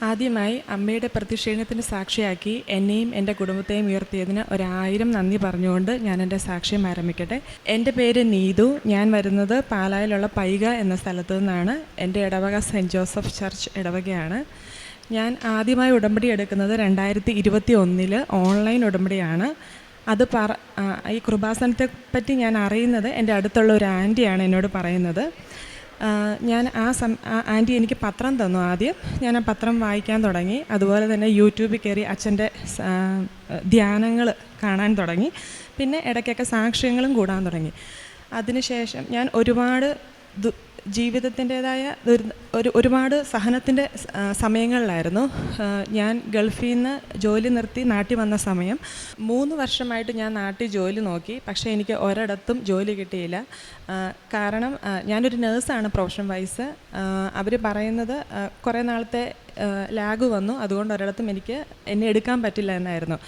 ആദ്യമായി അമ്മയുടെ പ്രതിഷേധത്തിന് സാക്ഷിയാക്കി എന്നെയും എൻ്റെ കുടുംബത്തെയും ഉയർത്തിയതിന് 1000 നന്ദി പറഞ്ഞുകൊണ്ട് ഞാൻ എൻ്റെ സാക്ഷ്യം ആരംഭിക്കട്ടെ. എൻ്റെ പേര് നീതു. ഞാൻ വരുന്നത് പാലായിലുള്ള പൈക എന്ന സ്ഥലത്തു നിന്നാണ്. എൻ്റെ ഇടവക സെൻറ്റ് ജോസഫ് ചർച്ച് ഇടവകയാണ്. ഞാൻ ആദ്യമായി ഉടമ്പടി എടുക്കുന്നത് 2021 ഓൺലൈൻ ഉടമ്പടിയാണ്. അത് ഈ കൃപാസനത്തെ പറ്റി ഞാൻ അറിയുന്നത് എൻ്റെ അടുത്തുള്ള ഒരു ആൻറ്റിയാണ് എന്നോട് പറയുന്നത്. ഞാൻ ആ ആൻറ്റി എനിക്ക് പത്രം തന്നു. ആദ്യം ഞാൻ ആ പത്രം വായിക്കാൻ തുടങ്ങി. അതുപോലെ തന്നെ യൂട്യൂബിൽ കയറി അച്ഛൻ്റെ ധ്യാനങ്ങൾ കാണാൻ തുടങ്ങി. പിന്നെ ഇടയ്ക്കൊക്കെ സാക്ഷ്യങ്ങളും കൂടാൻ തുടങ്ങി. അതിനുശേഷം ഞാൻ ഒരുപാട് ജീവിതത്തിൻ്റേതായ ഒരുപാട് സഹനത്തിൻ്റെ സമയങ്ങളിലായിരുന്നു. ഞാൻ ഗൾഫിൽ നിന്ന് ജോലി നിർത്തി നാട്ടിൽ വന്ന സമയം 3 വർഷമായിട്ട് ഞാൻ നാട്ടിൽ ജോലി നോക്കി. പക്ഷേ എനിക്ക് ഒരിടത്തും ജോലി കിട്ടിയില്ല. കാരണം ഞാനൊരു നേഴ്സാണ് പ്രൊഫഷൻ വൈസ്. അവർ പറയുന്നത് കുറേ നാളത്തെ ലാഗ് വന്നു, അതുകൊണ്ട് ഒരിടത്തും എന്നെ എടുക്കാൻ പറ്റില്ല എന്നായിരുന്നു.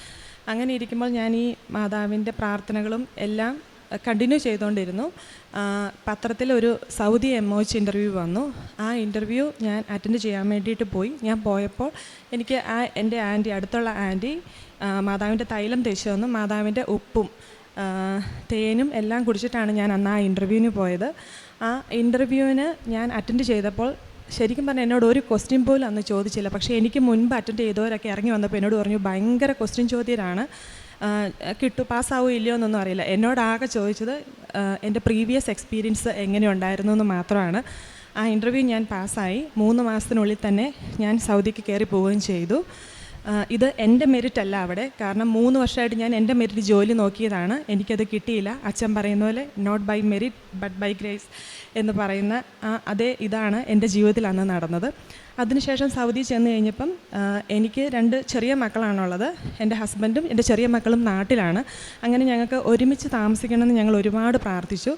അങ്ങനെ ഇരിക്കുമ്പോൾ ഞാൻ ഈ മാതാവിൻ്റെ പ്രാർത്ഥനകളും എല്ലാം കണ്ടിന്യൂ ചെയ്തുകൊണ്ടിരുന്നു. പത്രത്തിൽ ഒരു സൗദി MOH ഇൻ്റർവ്യൂ വന്നു. ആ ഇൻ്റർവ്യൂ ഞാൻ അറ്റൻഡ് ചെയ്യാൻ വേണ്ടിയിട്ട് പോയി. ഞാൻ പോയപ്പോൾ എനിക്ക് എൻ്റെ ആൻറ്റി, അടുത്തുള്ള ആൻറ്റി മാതാവിൻ്റെ തൈലം തേച്ച് തന്നു. മാതാവിൻ്റെ ഉപ്പും തേനും എല്ലാം കുടിച്ചിട്ടാണ് ഞാൻ അന്ന് ആ ഇൻ്റർവ്യൂവിന് പോയത്. ആ ഇൻ്റർവ്യൂവിന് ഞാൻ അറ്റൻഡ് ചെയ്തപ്പോൾ ശരിക്കും പറഞ്ഞാൽ എന്നോട് ഒരു ക്വസ്റ്റ്യൻ പോലും അന്ന് ചോദിച്ചില്ല. പക്ഷേ എനിക്ക് മുൻപ് അറ്റൻഡ് ചെയ്തവരൊക്കെ ഇറങ്ങി വന്നപ്പോൾ എന്നോട് പറഞ്ഞു, ഭയങ്കര ക്വസ്റ്റ്യൻ ചോദ്യമാണ്, പാസ്സാവോ ഇല്ലയോ എന്നൊന്നും അറിയില്ല. എന്നോടാകെ ചോദിച്ചത് എൻ്റെ പ്രീവിയസ് എക്സ്പീരിയൻസ് എങ്ങനെ ഉണ്ടായിരുന്നു എന്ന് മാത്രമാണ്. ആ ഇൻ്റർവ്യൂ ഞാൻ പാസ്സായി. 3 മാസത്തിനുള്ളിൽ തന്നെ ഞാൻ സൗദിക്ക് കയറി പോവുകയും ചെയ്തു. ഇത് എൻ്റെ മെറിറ്റ് അല്ല അവിടെ. കാരണം 3 വർഷമായിട്ട് ഞാൻ എൻ്റെ മെറിറ്റ് ജോലി നോക്കിയതാണ്. എനിക്കത് കിട്ടിയില്ല. അച്ഛൻ പറയുന്ന പോലെ not by merit but by grace എന്ന് പറയുന്ന അതേ ഇതാണ് എൻ്റെ ജീവിതത്തിൽ അന്ന് നടന്നത്. അതിനുശേഷം സൗദി ചെന്ന് കഴിഞ്ഞപ്പം എനിക്ക് 2 ചെറിയ മക്കളാണുള്ളത്. എൻ്റെ ഹസ്ബൻഡും എൻ്റെ ചെറിയ മക്കളും നാട്ടിലാണ്. അങ്ങനെ ഞങ്ങൾക്ക് ഒരുമിച്ച് താമസിക്കണമെന്ന് ഞങ്ങൾ ഒരുപാട് പ്രാർത്ഥിച്ചു.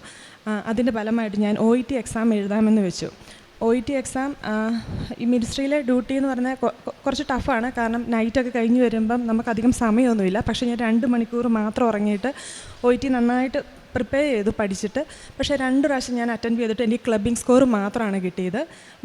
അതിൻ്റെ ഫലമായിട്ട് ഞാൻ OET എക്സാം എഴുതാമെന്ന് വെച്ചു. OET എക്സാം ഈ മിനിസ്ട്രിയിലെ ഡ്യൂട്ടി എന്ന് പറഞ്ഞാൽ കുറച്ച് ടഫാണ്. കാരണം നൈറ്റൊക്കെ കഴിഞ്ഞ് വരുമ്പം നമുക്കധികം സമയമൊന്നുമില്ല. പക്ഷേ ഞാൻ 2 മണിക്കൂർ മാത്രം ഉറങ്ങിയിട്ട് OET നന്നായിട്ട് പ്രിപ്പയർ ചെയ്തു പഠിച്ചിട്ട്. പക്ഷേ 2 പ്രാവശ്യം ഞാൻ അറ്റൻഡ് ചെയ്തിട്ട് എനിക്ക് ക്ലബിംഗ് സ്കോർ മാത്രമാണ് കിട്ടിയത്.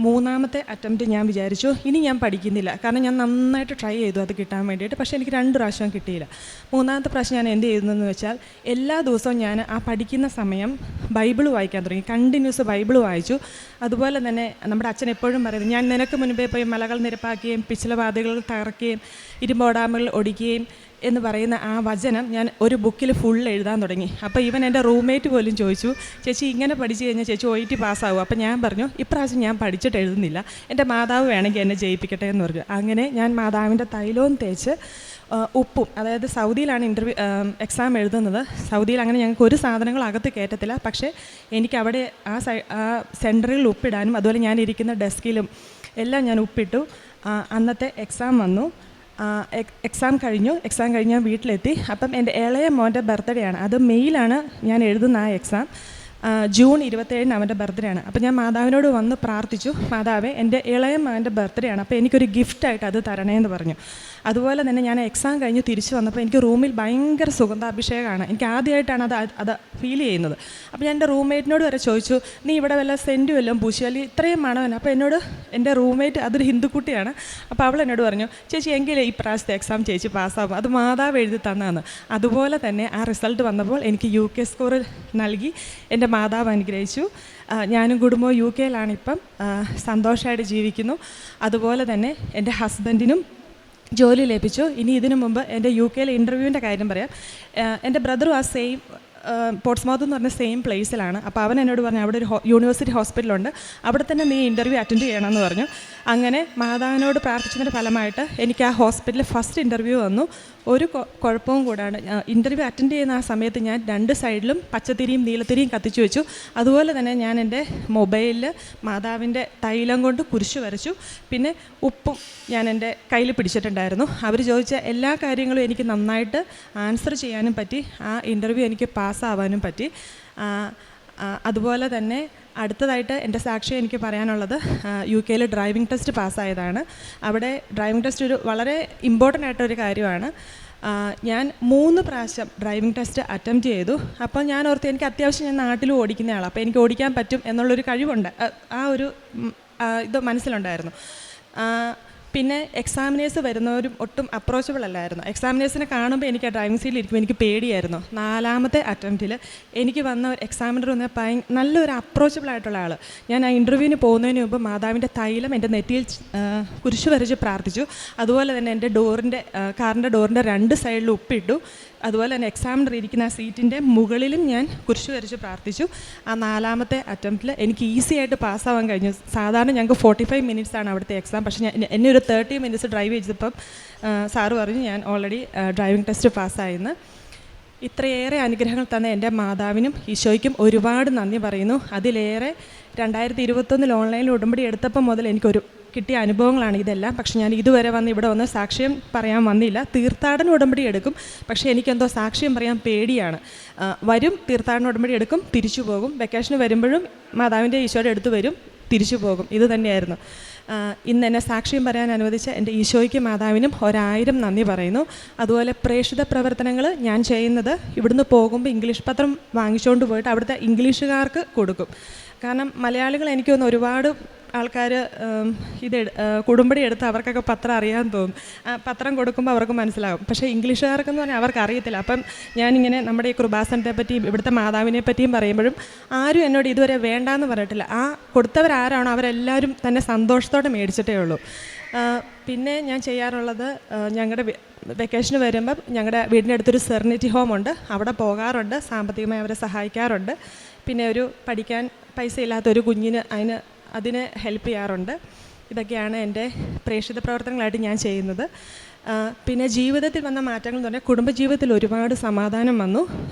3ാമത്തെ അറ്റംപ്റ്റ് ഞാൻ വിചാരിച്ചു ഇനി ഞാൻ പഠിക്കുന്നില്ല. കാരണം ഞാൻ നന്നായിട്ട് ട്രൈ ചെയ്തു അത് കിട്ടാൻ വേണ്ടിയിട്ട്. പക്ഷേ എനിക്ക് 2 പ്രാവശ്യം കിട്ടിയില്ല. 3ാമത്തെ പ്രാവശ്യം ഞാൻ എന്ത് ചെയ്യുന്നതെന്ന് വെച്ചാൽ എല്ലാ ദിവസവും ഞാൻ ആ പഠിക്കുന്ന സമയം ബൈബിൾ വായിക്കാൻ തുടങ്ങി. കണ്ടിന്യൂസ് ബൈബിൾ വായിച്ചു. അതുപോലെ തന്നെ നമ്മുടെ അച്ഛൻ എപ്പോഴും പറയുന്നത്, ഞാൻ നിനക്ക് മുൻപേ പോയി മലകൾ നിരപ്പാക്കുകയും പിച്ചളവാതികൾ തകർക്കുകയും ഇരുമ്പോടാമുകൾ ഒടിക്കുകയും എന്ന് പറയുന്ന ആ വചനം ഞാൻ ഒരു ബുക്കിൽ ഫുൾ എഴുതാൻ തുടങ്ങി. അപ്പോൾ ഇവൻ എൻ്റെ റൂംമേറ്റ് പോലും ചോദിച്ചു, ചേച്ചി ഇങ്ങനെ പഠിച്ചു കഴിഞ്ഞാൽ ചേച്ചി OET പാസ്സാകും. അപ്പോൾ ഞാൻ പറഞ്ഞു, ഇപ്രാവശ്യം ഞാൻ പഠിച്ചിട്ട് എഴുതുന്നില്ല, എൻ്റെ മാതാവ് വേണമെങ്കിൽ എന്നെ ജയിപ്പിക്കട്ടെ എന്ന് പറഞ്ഞു. അങ്ങനെ ഞാൻ മാതാവിൻ്റെ തൈലവും തേച്ച് ഉപ്പും, അതായത് സൗദിയിലാണ് എക്സാം എഴുതുന്നത്. സൗദിയിൽ അങ്ങനെ ഞങ്ങൾക്ക് ഒരു സാധനങ്ങൾ അകത്ത് കയറ്റത്തില്ല. പക്ഷേ എനിക്ക് അവിടെ ആ സെൻറ്ററിൽ ഉപ്പിടാനും അതുപോലെ ഞാൻ ഇരിക്കുന്ന ഡെസ്കിലും എല്ലാം ഞാൻ ഉപ്പിട്ടു. അന്നത്തെ എക്സാം വന്നു. എക്സാം കഴിഞ്ഞു ഞാൻ വീട്ടിലെത്തി. അപ്പം എൻ്റെ ഇളയ മോൻ്റെ ബർത്ത്ഡേ ആണ്. അത് മെയ്യിലാണ് ഞാൻ എഴുതുന്ന ആ എക്സാം. ജൂൺ 27 അവൻ്റെ ബർത്ത്ഡേ ആണ്. അപ്പോൾ ഞാൻ മാതാവിനോട് വന്ന് പ്രാർത്ഥിച്ചു, മാതാവേ എൻ്റെ ഇളയ മകൻ്റെ ബർത്ത്ഡേ ആണ്, അപ്പോൾ എനിക്കൊരു ഗിഫ്റ്റായിട്ട് അത് തരണേ എന്ന് പറഞ്ഞു. അതുപോലെ തന്നെ ഞാൻ എക്സാം കഴിഞ്ഞ് തിരിച്ചു വന്നപ്പോൾ എനിക്ക് റൂമിൽ ഭയങ്കര സുഗന്ധാഭിഷേകമാണ്. എനിക്ക് ആദ്യമായിട്ടാണ് അത് ഫീൽ ചെയ്യുന്നത്. അപ്പോൾ ഞാൻ എൻ്റെ റൂംമേറ്റിനോട് വരെ ചോദിച്ചു, നീ ഇവിടെ വല്ല സെൻറ്റ് വല്ലതും പൂശി, അല്ലെങ്കിൽ ഇത്രയും മണവൻ. അപ്പോൾ എന്നോട് എൻ്റെ റൂംമേറ്റ് അതൊരു ഹിന്ദുക്കുട്ടിയാണ്. അപ്പോൾ അവൾ എന്നോട് പറഞ്ഞു, ചേച്ചി എങ്കിലേ ഈ പ്രാവശ്യത്തെ എക്സാം ചേച്ചി പാസ്സാകും, അത് മാതാവ് എഴുതി തന്നതാണ്. അതുപോലെ തന്നെ ആ റിസൾട്ട് വന്നപ്പോൾ എനിക്ക് UK സ്കോർ നൽകി എൻ്റെ മാതാവ് അനുഗ്രഹിച്ചു. ഞാനും കുടുംബവും UK ഇപ്പം സന്തോഷമായിട്ട് ജീവിക്കുന്നു. അതുപോലെ തന്നെ എൻ്റെ ഹസ്ബൻഡിനും ജോലി ലഭിച്ചു. ഇനി ഇതിനു മുമ്പ് എൻ്റെ UK ഇൻ്റർവ്യൂവിൻ്റെ കാര്യം പറയാം. എൻ്റെ ബ്രദറും ആ സെയിം പോർട്സ്മൗത്ത് എന്ന് പറഞ്ഞ സെയിം പ്ലേസിലാണ്. അപ്പോൾ അവൻ എന്നോട് പറഞ്ഞു, അവിടെ ഒരു യൂണിവേഴ്സിറ്റി ഹോസ്പിറ്റലുണ്ട്, അവിടെ തന്നെ നീ ഇൻ്റർവ്യൂ അറ്റൻഡ് ചെയ്യണമെന്ന് പറഞ്ഞു. അങ്ങനെ മാതാവിനോട് പ്രാർത്ഥിച്ചതിൻ്റെ ഫലമായിട്ട് എനിക്ക് ആ ഹോസ്പിറ്റലിൽ ഫസ്റ്റ് ഇൻ്റർവ്യൂ വന്നു. ഒരു കുഴപ്പവും കൂടാണ്ട് ഇൻ്റർവ്യൂ അറ്റൻഡ് ചെയ്യുന്ന ആ സമയത്ത് ഞാൻ 2 സൈഡിലും പച്ചത്തിരിയും നീലത്തിരിയും കത്തിച്ചു വെച്ചു. അതുപോലെ തന്നെ ഞാൻ എൻ്റെ മൊബൈലിൽ മാതാവിൻ്റെ തൈലം കൊണ്ട് കുരിശ് വരച്ചു. പിന്നെ ഉപ്പും ഞാൻ എൻ്റെ കയ്യിൽ പിടിച്ചിട്ടുണ്ടായിരുന്നു. അവർ ചോദിച്ച എല്ലാ കാര്യങ്ങളും എനിക്ക് നന്നായിട്ട് ആൻസർ ചെയ്യാനും പറ്റി. ആ ഇൻ്റർവ്യൂ എനിക്ക് പാസ്സാവാനും പറ്റി. അതുപോലെ തന്നെ അടുത്തതായിട്ട് എൻ്റെ സാക്ഷ്യം എനിക്ക് പറയാനുള്ളത് UK ഡ്രൈവിംഗ് ടെസ്റ്റ് പാസ്സായതാണ്. അവിടെ ഡ്രൈവിംഗ് ടെസ്റ്റ് ഒരു വളരെ ഇമ്പോർട്ടൻ്റ് ആയിട്ടൊരു കാര്യമാണ്. ഞാൻ 3 പ്രാവശ്യം ഡ്രൈവിംഗ് ടെസ്റ്റ് അറ്റംപ്റ്റ് ചെയ്തു. അപ്പോൾ ഞാൻ ഓർത്ത് എനിക്ക് അത്യാവശ്യം ഞാൻ നാട്ടിലും ഓടിക്കുന്ന ആളാണ്, അപ്പോൾ എനിക്ക് ഓടിക്കാൻ പറ്റും എന്നുള്ളൊരു കഴിവുണ്ട്. ആ ഒരു ഇത് മനസ്സിലുണ്ടായിരുന്നു. പിന്നെ എക്സാമിനേഴ്സ് വരുന്നവരും ഒട്ടും അപ്രോച്ചബിൾ അല്ലായിരുന്നു. എക്സാമിനേഴ്സിനെ കാണുമ്പോൾ എനിക്ക് ആ ഡ്രൈവിംഗ് സീറ്റിൽ ഇരിക്കുമ്പോൾ എനിക്ക് പേടിയായിരുന്നു. 4ാമത്തെ അറ്റംപ്റ്റിൽ എനിക്ക് വന്ന ഒരു എക്സാമിനർ വന്ന നല്ലൊരു അപ്രോച്ചബിൾ ആയിട്ടുള്ള ആൾ. ഞാൻ ആ ഇൻ്റർവ്യൂവിന് പോകുന്നതിന് മുമ്പ് മാതാവിൻ്റെ തൈലം എൻ്റെ നെറ്റിയിൽ കുരിശ് വരച്ച് പ്രാർത്ഥിച്ചു. അതുപോലെ തന്നെ എൻ്റെ കാറിൻ്റെ ഡോറിൻ്റെ 2 സൈഡിലും ഉപ്പിട്ടു. അതുപോലെ തന്നെ എക്സാമിനർ ഇരിക്കുന്ന ആ സീറ്റിൻ്റെ മുകളിലും ഞാൻ കുരിശ് വരച്ച് പ്രാർത്ഥിച്ചു. ആ 4ാമത്തെ അറ്റംപ്റ്റിൽ എനിക്ക് ഈസി ആയിട്ട് പാസ്സാവാൻ കഴിഞ്ഞു. സാധാരണ ഞങ്ങൾക്ക് 45 മിനിറ്റ്സാണ് അവിടുത്തെ എക്സാം. പക്ഷേ എന്നെ ഒരു 30 മിനിറ്റ്സ് ഡ്രൈവ് ചെയ്തപ്പം സാറ് പറഞ്ഞു ഞാൻ ഓൾറെഡി ഡ്രൈവിംഗ് ടെസ്റ്റ് പാസ്സായെന്ന്. ഇത്രയേറെ അനുഗ്രഹങ്ങൾ തന്ന എൻ്റെ മാതാവിനും ഈശോയ്ക്കും ഒരുപാട് നന്ദി പറയുന്നു. അതിലേറെ 2021 ഓൺലൈനിൽ ഉടമ്പടി എടുത്തപ്പം മുതൽ എനിക്കൊരു കിട്ടിയ അനുഭവങ്ങളാണ് ഇതെല്ലാം. പക്ഷെ ഞാൻ ഇതുവരെ ഇവിടെ വന്ന് സാക്ഷ്യം പറയാൻ വന്നില്ല. തീർത്ഥാടന ഉടമ്പടി എടുക്കും, പക്ഷേ എനിക്കെന്തോ സാക്ഷ്യം പറയാൻ പേടിയാണ്. വരും, തീർത്ഥാടന ഉടമ്പടി എടുക്കും, തിരിച്ചു പോകും. വെക്കേഷന് വരുമ്പോഴും മാതാവിൻ്റെ ഈശോയുടെ അടുത്ത് വരും, തിരിച്ചു പോകും. ഇത് തന്നെയായിരുന്നു. ഇന്ന് എന്നെ സാക്ഷ്യം പറയാൻ അനുവദിച്ച എൻ്റെ ഈശോയ്ക്കും മാതാവിനും 1000 നന്ദി പറയുന്നു. അതുപോലെ പ്രേക്ഷിത പ്രവർത്തനങ്ങൾ ഞാൻ ചെയ്യുന്നത് ഇവിടുന്ന് പോകുമ്പോൾ ഇംഗ്ലീഷ് പത്രം വാങ്ങിച്ചുകൊണ്ട് പോയിട്ട് അവിടുത്തെ ഇംഗ്ലീഷുകാർക്ക് കൊടുക്കും. കാരണം മലയാളികൾ എനിക്ക് തോന്നുന്നു ഒരുപാട് ആൾക്കാർ കുടുംബടി എടുത്ത് അവർക്കൊക്കെ പത്രം അറിയാൻ തോന്നും. പത്രം കൊടുക്കുമ്പോൾ അവർക്ക് മനസ്സിലാകും. പക്ഷേ ഇംഗ്ലീഷുകാർക്കെന്ന് പറഞ്ഞാൽ അവർക്ക് അറിയത്തില്ല. അപ്പം ഞാനിങ്ങനെ നമ്മുടെ ഈ കൃപാസനത്തെ പറ്റിയും ഇവിടുത്തെ മാതാവിനെ പറ്റിയും പറയുമ്പോഴും ആരും എന്നോട് ഇതുവരെ വേണ്ടാന്ന് പറഞ്ഞിട്ടില്ല. ആ കൊടുത്തവരാരാണോ അവരെല്ലാവരും തന്നെ സന്തോഷത്തോടെ മേടിച്ചിട്ടേ ഉള്ളൂ. പിന്നെ ഞാൻ ചെയ്യാറുള്ളത്, ഞങ്ങളുടെ വെക്കേഷന് വരുമ്പം ഞങ്ങളുടെ വീടിൻ്റെ അടുത്തൊരു സെർണിറ്റി ഹോമുണ്ട്, അവിടെ പോകാറുണ്ട്, സാമ്പത്തികമായി അവരെ സഹായിക്കാറുണ്ട്. പിന്നെ ഒരു പഠിക്കാൻ പൈസ ഇല്ലാത്തൊരു കുഞ്ഞിന് അതിന് ഹെൽപ്പ് ചെയ്യാറുണ്ട്. ഇതൊക്കെയാണ് എൻ്റെ പ്രേക്ഷിത പ്രവർത്തനങ്ങളായിട്ട് ഞാൻ ചെയ്യുന്നത്. പിന്നെ ജീവിതത്തിൽ വന്ന മാറ്റങ്ങൾ എന്ന് പറഞ്ഞാൽ കുടുംബജീവിതത്തിൽ ഒരുപാട് സമാധാനം വന്നു.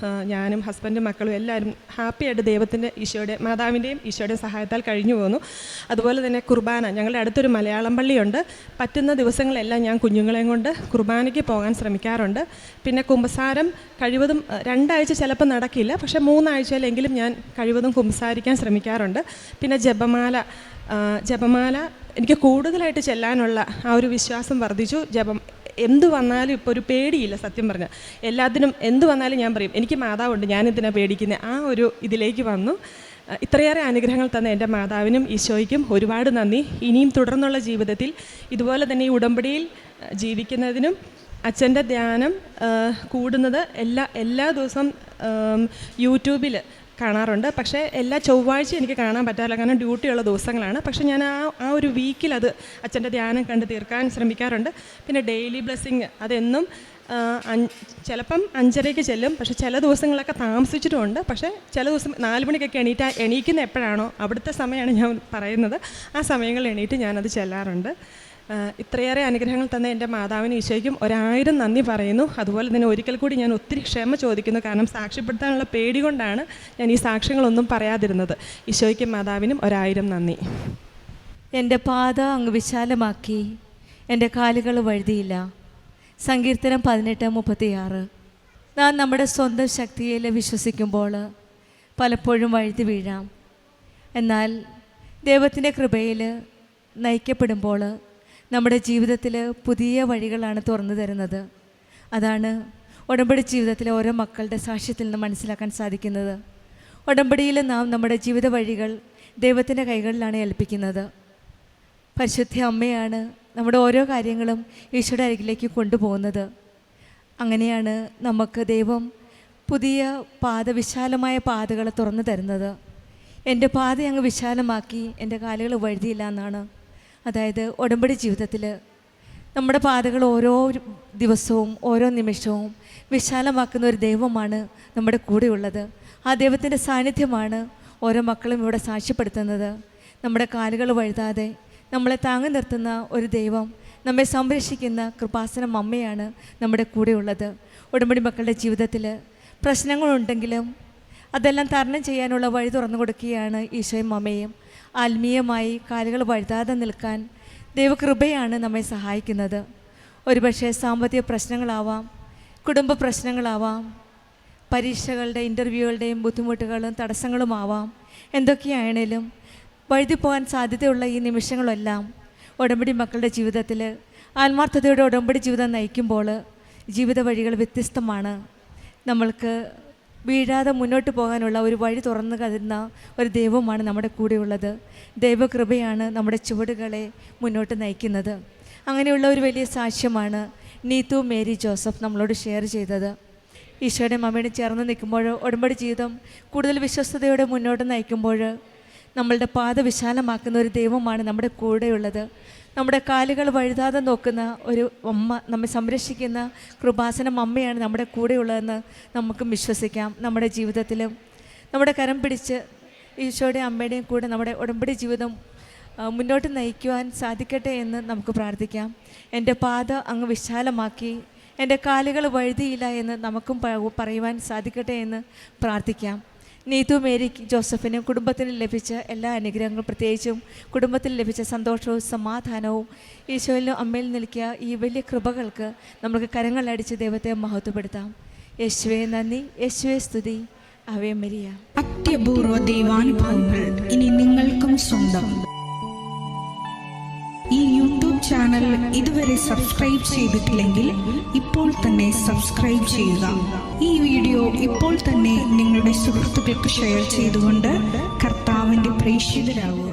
ഞാനും ഹസ്ബൻഡും മക്കളും എല്ലാവരും ഹാപ്പിയായിട്ട് മാതാവിൻ്റെയും ഈശോയുടെയും സഹായത്താൽ കഴിഞ്ഞു പോകുന്നു. അതുപോലെ തന്നെ കുർബാന, ഞങ്ങളുടെ അടുത്തൊരു മലയാളം പള്ളിയുണ്ട്. പറ്റുന്ന ദിവസങ്ങളെല്ലാം ഞാൻ കുഞ്ഞുങ്ങളെയും കൊണ്ട് കുർബാനയ്ക്ക് പോകാൻ ശ്രമിക്കാറുണ്ട്. പിന്നെ കുമ്പസാരം കഴിവതും 2 ആഴ്ച ചിലപ്പോൾ നടക്കില്ല, പക്ഷേ 3 ആഴ്ചയിലെങ്കിലും ഞാൻ കഴിവതും കുമ്പസാരിക്കാൻ ശ്രമിക്കാറുണ്ട്. പിന്നെ ജപമാല എനിക്ക് കൂടുതലായിട്ട് ചെല്ലാനുള്ള ആ ഒരു വിശ്വാസം വർദ്ധിച്ചു. എന്തു വന്നാലും ഇപ്പോൾ ഒരു പേടിയില്ല. സത്യം പറഞ്ഞാൽ എല്ലാത്തിനും എന്തു വന്നാലും ഞാൻ പറയും എനിക്ക് മാതാവുണ്ട്, ഞാനെന്തിനാണ് പേടിക്കുന്നത്, ആ ഒരു ഇതിലേക്ക് വന്നു. ഇത്രയേറെ അനുഗ്രഹങ്ങൾ തന്ന എൻ്റെ മാതാവിനും ഈശോയ്ക്കും ഒരുപാട് നന്ദി. ഇനിയും തുടർന്നുള്ള ജീവിതത്തിൽ ഇതുപോലെ തന്നെ ഈ ഉടമ്പടിയിൽ ജീവിക്കുന്നതിനും അച്ഛൻ്റെ ധ്യാനം കൂടുന്നത് എല്ലാ ദിവസവും യൂട്യൂബിൽ കാണാറുണ്ട്. പക്ഷേ എല്ലാ ചൊവ്വാഴ്ച എനിക്ക് കാണാൻ പറ്റാറില്ല, കാരണം ഡ്യൂട്ടിയുള്ള ദിവസങ്ങളാണ്. പക്ഷേ ഞാൻ ആ ഒരു വീക്കിൽ അത് അച്ഛൻ്റെ ധ്യാനം കണ്ട് തീർക്കാൻ ശ്രമിക്കാറുണ്ട്. പിന്നെ ഡെയിലി ബ്ലെസ്സിങ് അതെന്നും ചിലപ്പം 5:30 ചെല്ലും, പക്ഷേ ചില ദിവസങ്ങളൊക്കെ താമസിച്ചിട്ടുമുണ്ട്. പക്ഷേ ചില ദിവസം 4 മണിക്കൊക്കെ എണീക്കുന്ന എപ്പോഴാണോ അവിടുത്തെ സമയമാണ് ഞാൻ പറയുന്നത്, ആ സമയങ്ങളിൽ എണീറ്റ് ഞാനത് ചെല്ലാറുണ്ട്. ഇത്രയേറെ അനുഗ്രഹങ്ങൾ തന്ന എൻ്റെ മാതാവിനും ഈശോയ്ക്കും 1000 നന്ദി പറയുന്നു. അതുപോലെ തന്നെ ഒരിക്കൽ കൂടി ഞാൻ ഒത്തിരി ക്ഷമ ചോദിക്കുന്നു, കാരണം സാക്ഷ്യപ്പെടുത്താനുള്ള പേടി കൊണ്ടാണ് ഞാൻ ഈ സാക്ഷ്യങ്ങളൊന്നും പറയാതിരുന്നത്. ഈശോയ്ക്കും മാതാവിനും 1000 നന്ദി. എൻ്റെ പാത അങ്ങ് വിശാലമാക്കി, എൻ്റെ കാലുകൾ വഴുതിയില്ല. സങ്കീർത്തനം 18:36. നാം നമ്മുടെ സ്വന്തം ശക്തിയിൽ വിശ്വസിക്കുമ്പോൾ പലപ്പോഴും വഴുതി വീഴാം. എന്നാൽ ദൈവത്തിൻ്റെ കൃപയിൽ നയിക്കപ്പെടുമ്പോൾ നമ്മുടെ ജീവിതത്തിൽ പുതിയ വഴികളാണ് തുറന്നു തരുന്നത്. അതാണ് ഉടമ്പടി ജീവിതത്തിലെ ഓരോ മക്കളുടെ സാക്ഷ്യത്തിൽ നിന്ന് മനസ്സിലാക്കാൻ സാധിക്കുന്നത്. ഉടമ്പടിയിൽ നാം നമ്മുടെ ജീവിത വഴികൾ ദൈവത്തിൻ്റെ കൈകളിലാണ് ഏൽപ്പിക്കുന്നത്. പരിശുദ്ധ അമ്മയാണ് നമ്മുടെ ഓരോ കാര്യങ്ങളും ഈശോയുടെ അരികിലേക്ക് കൊണ്ടുപോകുന്നത്. അങ്ങനെയാണ് നമുക്ക് ദൈവം പുതിയ വിശാലമായ പാതകൾ തുറന്നു തരുന്നത്. എൻ്റെ പാത അങ്ങ് വിശാലമാക്കി, എൻ്റെ കാലുകൾ വഴുതിയില്ല എന്നാണ്. അതായത് ഉടമ്പടി ജീവിതത്തിൽ നമ്മുടെ പാതകൾ ഓരോ ദിവസവും ഓരോ നിമിഷവും വിശാലമാക്കുന്ന ഒരു ദൈവമാണ് നമ്മുടെ കൂടെയുള്ളത്. ആ ദൈവത്തിൻ്റെ സാന്നിധ്യമാണ് ഓരോ മക്കളും ഇവിടെ സാക്ഷ്യപ്പെടുത്തുന്നത്. നമ്മുടെ കാലുകൾ വഴുതാതെ നമ്മളെ താങ്ങി നിർത്തുന്ന ഒരു ദൈവം, നമ്മെ സംരക്ഷിക്കുന്ന കൃപാസനം അമ്മയാണ് നമ്മുടെ കൂടെയുള്ളത്. ഉടമ്പടി മക്കളുടെ ജീവിതത്തിൽ പ്രശ്നങ്ങളുണ്ടെങ്കിലും അതെല്ലാം തരണം ചെയ്യാനുള്ള വഴി തുറന്നു കൊടുക്കുകയാണ് ഈശോയും അമ്മയും. ആത്മീയമായി കാലുകൾ വഴുതാതെ നിൽക്കാൻ ദൈവകൃപയാണ് നമ്മെ സഹായിക്കുന്നത്. ഒരുപക്ഷെ സാമ്പത്തിക പ്രശ്നങ്ങളാവാം, കുടുംബ പ്രശ്നങ്ങളാവാം, പരീക്ഷകളുടെ ഇൻ്റർവ്യൂകളുടെയും ബുദ്ധിമുട്ടുകളും തടസ്സങ്ങളുമാവാം. എന്തൊക്കെയാണേലും വഴുതിപ്പോകാൻ സാധ്യതയുള്ള ഈ നിമിഷങ്ങളെല്ലാം ഉടമ്പടി മക്കളുടെ ജീവിതത്തിൽ ആത്മാർത്ഥതയോടെ ഉടമ്പടി ജീവിതം നയിക്കുമ്പോൾ ജീവിത വഴികൾ വ്യത്യസ്തമാണ്. നമ്മൾക്ക് വീഴാതെ മുന്നോട്ട് പോകാനുള്ള ഒരു വഴി തുറന്നു തരുന്ന ഒരു ദൈവമാണ് നമ്മുടെ കൂടെയുള്ളത്. ദൈവകൃപയാണ് നമ്മുടെ ചുവടുകളെ മുന്നോട്ട് നയിക്കുന്നത്. അങ്ങനെയുള്ള ഒരു വലിയ സാക്ഷ്യമാണ് നീതു മേരി ജോസഫ് നമ്മളോട് ഷെയർ ചെയ്തത്. ഈശോയുടെ അമ്മയോട് ചേർന്ന് നിൽക്കുമ്പോൾ, ഉടമ്പടി ജീവിതം കൂടുതൽ വിശ്വസ്തയോടെ മുന്നോട്ട് നയിക്കുമ്പോൾ നമ്മളുടെ പാത വിശാലമാക്കുന്ന ഒരു ദൈവമാണ് നമ്മുടെ കൂടെയുള്ളത്. നമ്മുടെ കാലുകൾ വഴുതാതെ നോക്കുന്ന ഒരു അമ്മ, നമ്മെ സംരക്ഷിക്കുന്ന കൃപാസനം അമ്മയാണ് നമ്മുടെ കൂടെയുള്ളതെന്ന് നമുക്കും വിശ്വസിക്കാം. നമ്മുടെ ജീവിതത്തിലും നമ്മുടെ കരം പിടിച്ച് ഈശോയുടെയും അമ്മയുടെയും കൂടെ നമ്മുടെ ഉടമ്പടി ജീവിതം മുന്നോട്ട് നയിക്കുവാൻ സാധിക്കട്ടെ എന്ന് നമുക്ക് പ്രാർത്ഥിക്കാം. എൻ്റെ പാത അങ്ങ് വിശാലമാക്കി എൻ്റെ കാലുകൾ വഴുതിയില്ല എന്ന് നമുക്കും പറയുവാൻ സാധിക്കട്ടെ എന്ന് പ്രാർത്ഥിക്കാം. നീതു മേരി ജോസഫിനും കുടുംബത്തിനും ലഭിച്ച എല്ലാ അനുഗ്രഹങ്ങളും, പ്രത്യേകിച്ചും കുടുംബത്തിൽ ലഭിച്ച സന്തോഷവും സമാധാനവും ഈശോയിലും അമ്മയിൽ നൽകിയ ഈ വലിയ കൃപകൾക്ക് നമുക്ക് കരങ്ങളടിച്ച് ദൈവത്തെ മഹത്വപ്പെടുത്താം. യേശുവേ നന്ദി, യേശുവേ സ്തുതി, ആവേ മരിയ. അത്യപൂർവ ദൈവാനുഭവങ്ങൾ ഇനി നിങ്ങൾക്കും സ്വന്തം. ഈ യൂട്യൂബ് ചാനൽ ഇതുവരെ സബ്സ്ക്രൈബ് ചെയ്തിട്ടില്ലെങ്കിൽ ഇപ്പോൾ തന്നെ സബ്സ്ക്രൈബ് ചെയ്യുക. ഈ വീഡിയോ ഇപ്പോൾ തന്നെ നിങ്ങളുടെ സുഹൃത്തുക്കൾക്ക് ഷെയർ ചെയ്തുകൊണ്ട് കർത്താവിൻ്റെ പ്രേക്ഷിതരാകുക.